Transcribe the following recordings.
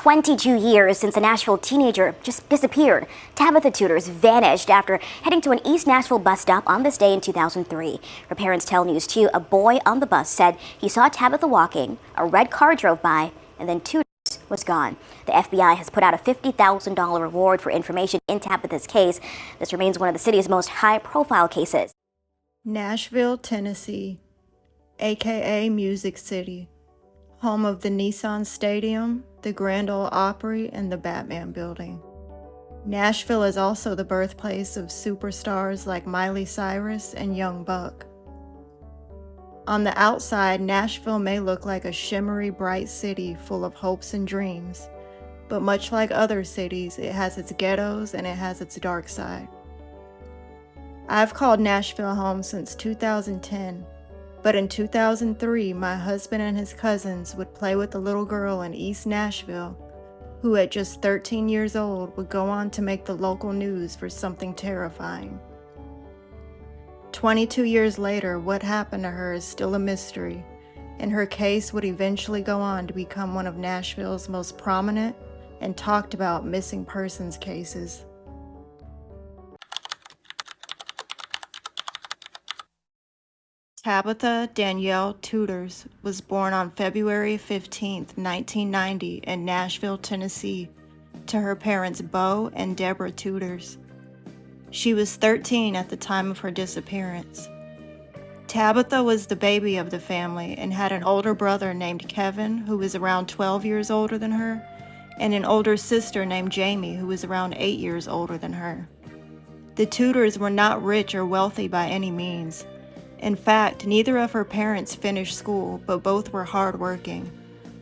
22 years since a Nashville teenager just disappeared. Tabitha Tuders vanished after heading to an East Nashville bus stop on this day in 2003. Her parents tell News 2 a boy on the bus said he saw Tabitha walking, a red car drove by, and then Tuders was gone. The FBI has put out a $50,000 reward for information in Tabitha's case. This remains one of the city's most high-profile cases. Nashville, Tennessee, A.K.A. Music City, home of the Nissan Stadium, the Grand Ole Opry, and the Batman Building. Nashville is also the birthplace of superstars like Miley, Cyrus, and Young Buck. On the outside, Nashville may look like a shimmery, bright city full of hopes and dreams, but much like other cities, it has its ghettos and it has its dark side. I've called Nashville home since 2010, but in 2003, my husband and his cousins would play with a little girl in East Nashville, who at just 13 years old would go on to make the local news for something terrifying. 22 years later, what happened to her is still a mystery, and her case would eventually go on to become one of Nashville's most prominent and talked about missing persons cases. Tabitha Danielle Tuders was born on February 15, 1990 in Nashville, Tennessee, to her parents Bo and Debra Tuders. She was 13 at the time of her disappearance. Tabitha was the baby of the family and had an older brother named Kevin, who was around 12 years older than her, and an older sister named Jamie, who was around 8 years older than her. The Tuders were not rich or wealthy by any means. In fact, neither of her parents finished school, but both were hardworking,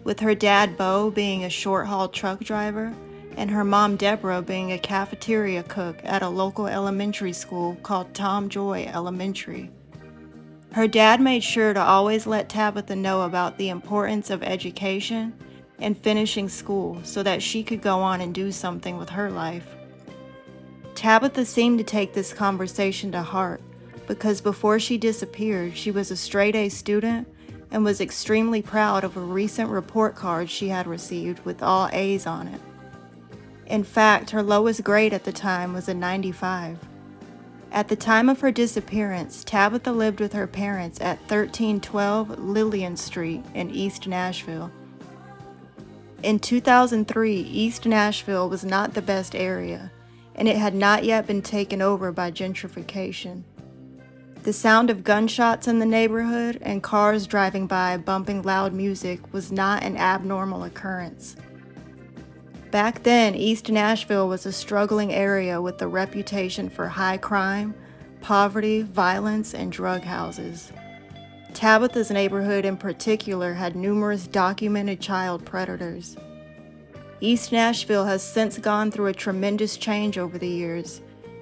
with her dad Bo being a short-haul truck driver and her mom Debra being a cafeteria cook at a local elementary school called Tom Joy Elementary. Her dad made sure to always let Tabitha know about the importance of education and finishing school so that she could go on and do something with her life. Tabitha seemed to take this conversation to heart, because before she disappeared, she was a straight-A student and was extremely proud of a recent report card she had received with all A's on it. In fact, her lowest grade at the time was a 95. At the time of her disappearance, Tabitha lived with her parents at 1312 Lillian Street in East Nashville. In 2003, East Nashville was not the best area, and it had not yet been taken over by gentrification. The sound of gunshots in the neighborhood and cars driving by bumping loud music was not an abnormal occurrence. Back then, East Nashville was a struggling area with a reputation for high crime, poverty, violence, and drug houses. Tabitha's neighborhood in particular had numerous documented child predators. East Nashville has since gone through a tremendous change over the years,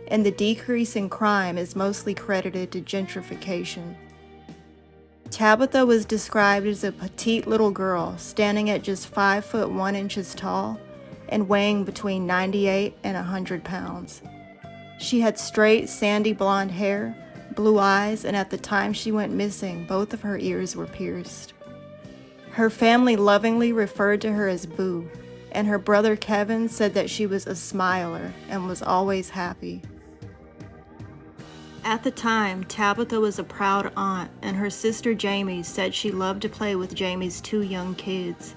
and the decrease in crime is mostly credited to gentrification. Tabitha was described as a petite little girl, standing at just 5 foot 1 inches tall and weighing between 98 and 100 pounds. She had straight, sandy blonde hair, blue eyes, and at the time she went missing, both of her ears were pierced. Her family lovingly referred to her as Boo, and her brother Kevin said that she was a smiler and was always happy. At the time, Tabitha was a proud aunt, and her sister Jamie said she loved to play with Jamie's 2 young kids.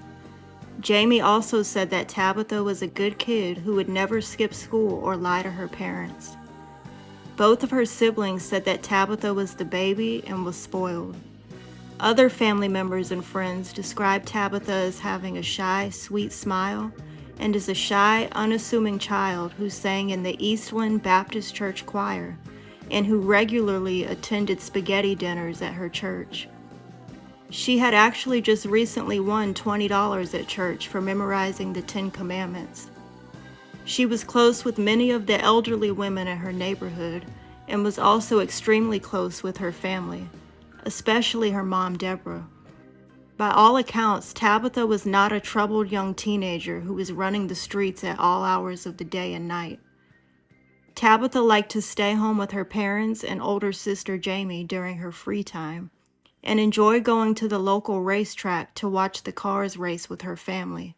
Jamie also said that Tabitha was a good kid who would never skip school or lie to her parents. Both of her siblings said that Tabitha was the baby and was spoiled. Other family members and friends described Tabitha as having a shy, sweet smile and as a shy, unassuming child who sang in the Eastland Baptist Church choir and who regularly attended spaghetti dinners at her church. She had actually just recently won $20 at church for memorizing the 10 Commandments. She was close with many of the elderly women in her neighborhood and was also extremely close with her family, especially her mom Debra. By all accounts, Tabitha was not a troubled young teenager who was running the streets at all hours of the day and night. Tabitha liked to stay home with her parents and older sister Jamie during her free time, and enjoyed going to the local racetrack to watch the cars race with her family.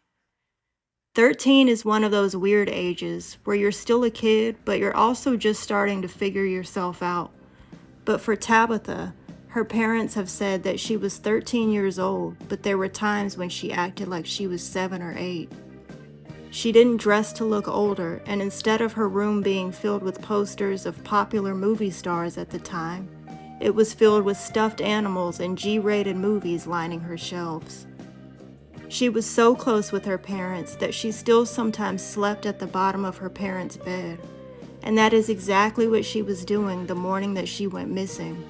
13 is one of those weird ages where you're still a kid, but you're also just starting to figure yourself out. But for Tabitha, her parents have said that she was 13 years old, but there were times when she acted like she was 7 or 8. She didn't dress to look older, and instead of her room being filled with posters of popular movie stars at the time, it was filled with stuffed animals and G-rated movies lining her shelves. She was so close with her parents that she still sometimes slept at the bottom of her parents' bed, and that is exactly what she was doing the morning that she went missing.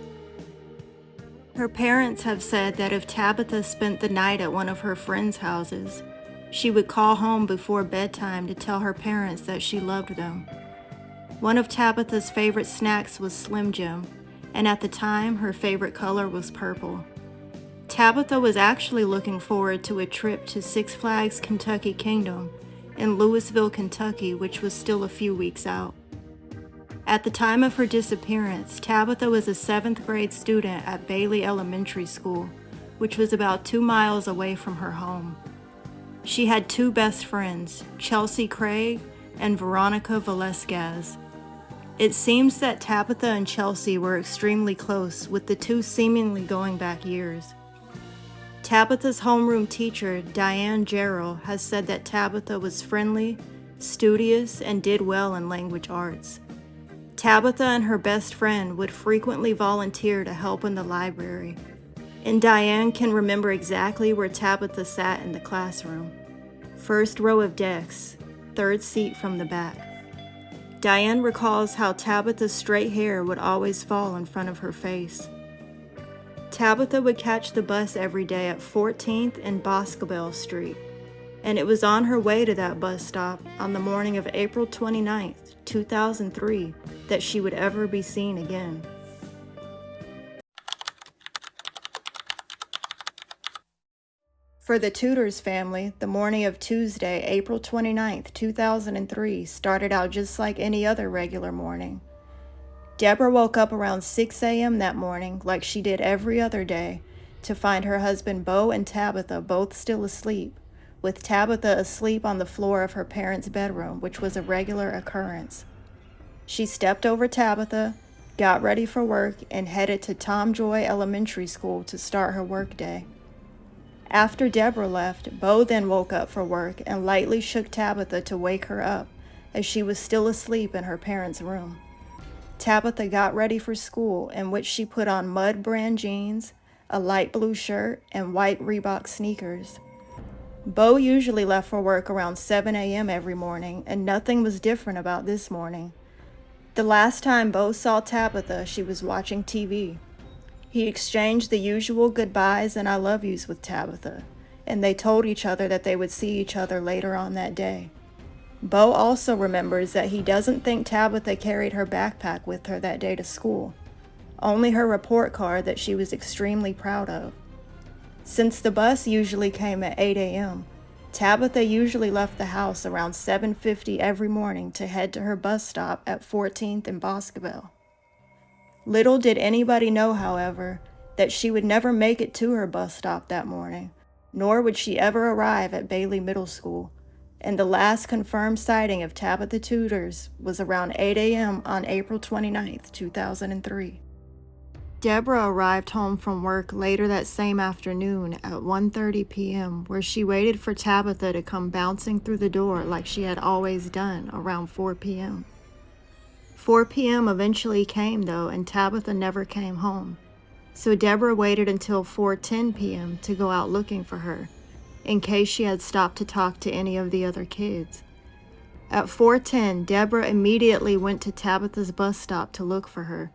Her parents have said that if Tabitha spent the night at one of her friends' houses, she would call home before bedtime to tell her parents that she loved them. One of Tabitha's favorite snacks was Slim Jim, and at the time, her favorite color was purple. Tabitha was actually looking forward to a trip to Six Flags Kentucky Kingdom in Louisville, Kentucky, which was still a few weeks out. At the time of her disappearance, Tabitha was a 7th grade student at Bailey Elementary School, which was about 2 miles away from her home. She had 2 best friends, Chelsea Craig and Veronica Velasquez. It seems that Tabitha and Chelsea were extremely close, with the 2 seemingly going back years. Tabitha's homeroom teacher, Diane Jarrell, has said that Tabitha was friendly, studious, and did well in language arts. Tabitha and her best friend would frequently volunteer to help in the library, and Diane can remember exactly where Tabitha sat in the classroom. 1st row of desks, 3rd seat from the back. Diane recalls how Tabitha's straight hair would always fall in front of her face. Tabitha would catch the bus every day at 14th and Boscobel Street, and it was on her way to that bus stop on the morning of April 29th, 2003, that she would ever be seen again. For the Tuders family, the morning of Tuesday, April 29th, 2003, started out just like any other regular morning. Debra woke up around 6 a.m. that morning, like she did every other day, to find her husband Bo and Tabitha both still asleep, with Tabitha asleep on the floor of her parents' bedroom, which was a regular occurrence. She stepped over Tabitha, got ready for work, and headed to Tom Joy Elementary School to start her workday. After Debra left, Bo then woke up for work and lightly shook Tabitha to wake her up, as she was still asleep in her parents' room. Tabitha got ready for school, in which she put on Mud brand jeans, a light blue shirt, and white Reebok sneakers. Bo usually left for work around 7 a.m. every morning, and nothing was different about this morning. The last time Bo saw Tabitha, she was watching TV. He exchanged the usual goodbyes and I love yous with Tabitha, and they told each other that they would see each other later on that day. Bo also remembers that he doesn't think Tabitha carried her backpack with her that day to school, only her report card that she was extremely proud of. Since the bus usually came at 8 a.m., Tabitha usually left the house around 7:50 every morning to head to her bus stop at 14th and Boscobel. Little did anybody know, however, that she would never make it to her bus stop that morning, nor would she ever arrive at Bailey Middle School, and the last confirmed sighting of Tabitha Tuders was around 8 a.m. on April 29, 2003. Debra arrived home from work later that same afternoon at 1:30 p.m., where she waited for Tabitha to come bouncing through the door like she had always done around 4 p.m. 4 p.m. eventually came, though, and Tabitha never came home. So Debra waited until 4:10 p.m. to go out looking for her, in case she had stopped to talk to any of the other kids. At 4:10, Debra immediately went to Tabitha's bus stop to look for her.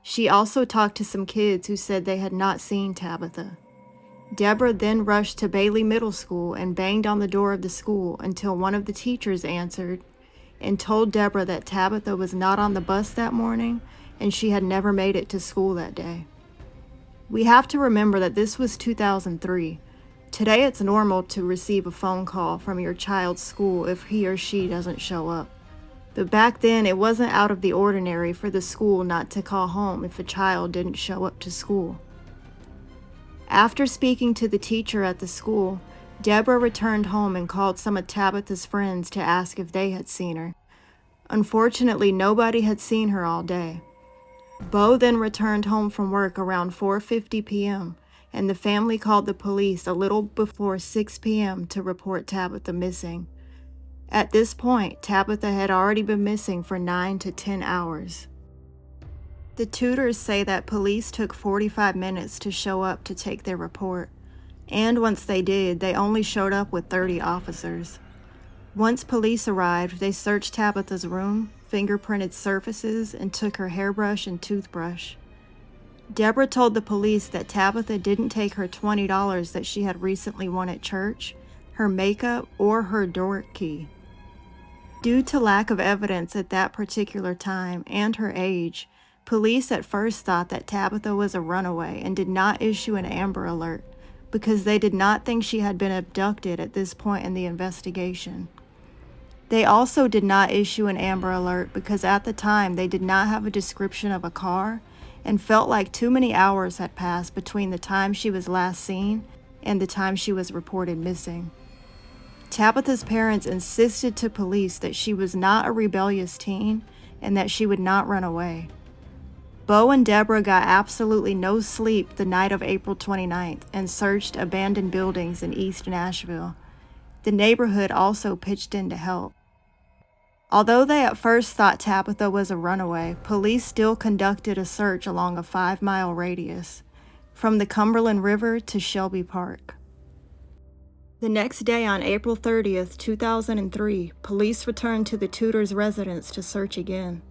She also talked to some kids who said they had not seen Tabitha. Debra then rushed to Bailey Middle School and banged on the door of the school until one of the teachers answered and told Debra that Tabitha was not on the bus that morning and she had never made it to school that day. We have to remember that this was 2003. Today it's normal to receive a phone call from your child's school if he or she doesn't show up. But back then it wasn't out of the ordinary for the school not to call home if a child didn't show up to school. After speaking to the teacher at the school, Debra returned home and called some of Tabitha's friends to ask if they had seen her. Unfortunately, nobody had seen her all day. Bo then returned home from work around 4:50 p.m., and the family called the police a little before 6 p.m. to report Tabitha missing. At this point, Tabitha had already been missing for 9 to 10 hours. The Tudors say that police took 45 minutes to show up to take their report, and once they did, they only showed up with 30 officers. Once police arrived, they searched Tabitha's room, fingerprinted surfaces, and took her hairbrush and toothbrush. Debra told the police that Tabitha didn't take her $20 that she had recently won at church, her makeup, or her door key. Due to lack of evidence at that particular time and her age, police at first thought that Tabitha was a runaway and did not issue an Amber Alert because they did not think she had been abducted at this point in the investigation. They also did not issue an Amber Alert because at the time they did not have a description of a car and felt like too many hours had passed between the time she was last seen and the time she was reported missing. Tabitha's parents insisted to police that she was not a rebellious teen and that she would not run away. Bo and Debra got absolutely no sleep the night of April 29th and searched abandoned buildings in East Nashville. The neighborhood also pitched in to help. Although they at first thought Tabitha was a runaway, police still conducted a search along a 5-mile radius, from the Cumberland River to Shelby Park. The next day on April 30th, 2003, police returned to the Tudors' residence to search again.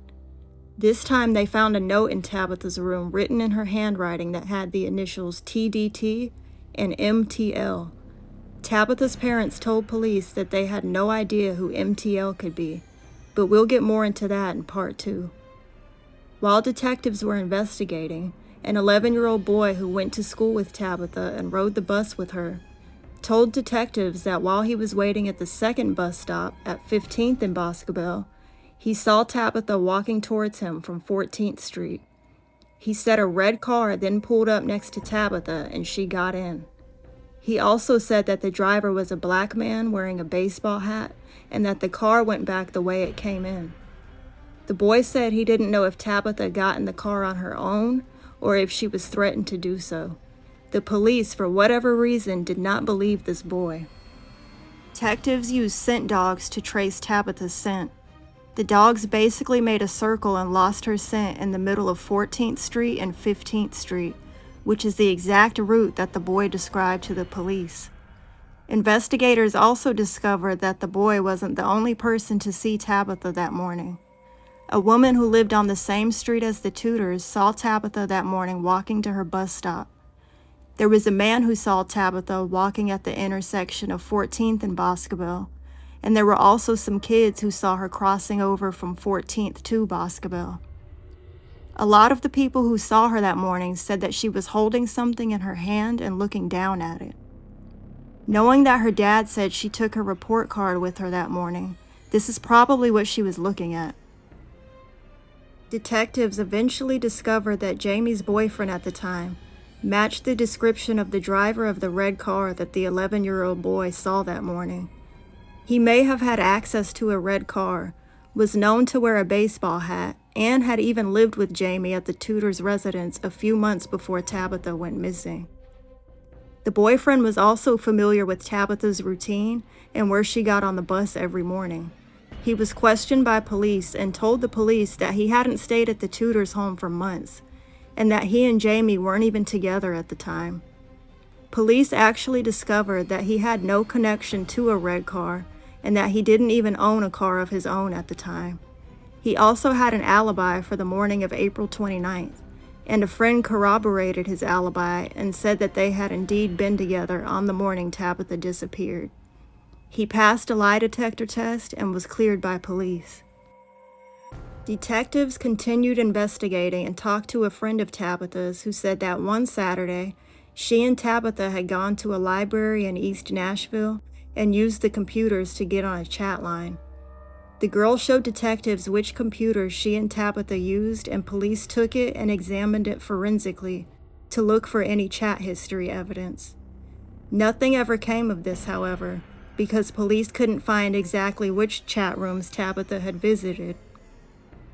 This time they found a note in Tabitha's room written in her handwriting that had the initials TDT and MTL. Tabitha's parents told police that they had no idea who MTL could be, but we'll get more into that in part 2. While detectives were investigating, an 11-year-old boy who went to school with Tabitha and rode the bus with her told detectives that while he was waiting at the second bus stop at 15th and Boscobel, he saw Tabitha walking towards him from 14th Street. He said a red car then pulled up next to Tabitha and she got in. He also said that the driver was a black man wearing a baseball hat and that the car went back the way it came in. The boy said he didn't know if Tabitha got in the car on her own or if she was threatened to do so. The police, for whatever reason, did not believe this boy. Detectives used scent dogs to trace Tabitha's scent. The dogs basically made a circle and lost her scent in the middle of 14th Street and 15th Street, which is the exact route that the boy described to the police. Investigators also discovered that the boy wasn't the only person to see Tabitha that morning. A woman who lived on the same street as the Tudors saw Tabitha that morning walking to her bus stop. There was a man who saw Tabitha walking at the intersection of 14th and Boscobel, and there were also some kids who saw her crossing over from 14th to Boscobel. A lot of the people who saw her that morning said that she was holding something in her hand and looking down at it. Knowing that her dad said she took her report card with her that morning, this is probably what she was looking at. Detectives eventually discovered that Jamie's boyfriend at the time matched the description of the driver of the red car that the 11-year-old boy saw that morning. He may have had access to a red car, was known to wear a baseball hat, and had even lived with Jamie at the Tudors' residence a few months before Tabitha went missing. The boyfriend was also familiar with Tabitha's routine and where she got on the bus every morning. He was questioned by police and told the police that he hadn't stayed at the Tudors' home for months, and that he and Jamie weren't even together at the time. Police actually discovered that he had no connection to a red car and that he didn't even own a car of his own at the time. He also had an alibi for the morning of April 29th, and a friend corroborated his alibi and said that they had indeed been together on the morning Tabitha disappeared. He passed a lie detector test and was cleared by police. Detectives continued investigating and talked to a friend of Tabitha's who said that one Saturday, she and Tabitha had gone to a library in East Nashville and used the computers to get on a chat line. The girl showed detectives which computer she and Tabitha used, and police took it and examined it forensically to look for any chat history evidence. Nothing ever came of this, however, because police couldn't find exactly which chat rooms Tabitha had visited.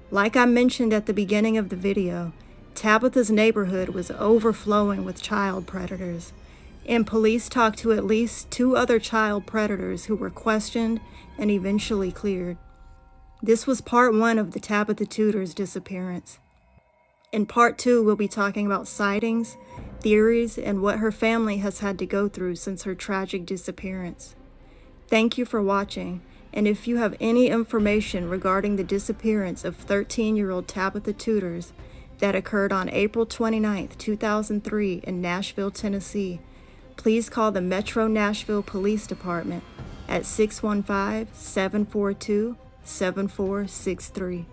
Like I mentioned at the beginning of the video, Tabitha's neighborhood was overflowing with child predators, and police talked to at least 2 other child predators who were questioned and eventually cleared. This was part 1 of the Tabitha Tuders disappearance. In part 2, we'll be talking about sightings, theories, and what her family has had to go through since her tragic disappearance. Thank you for watching, and if you have any information regarding the disappearance of 13-year-old Tabitha Tuders that occurred on April 29, 2003 in Nashville, Tennessee, please call the Metro Nashville Police Department at 615-742-7463.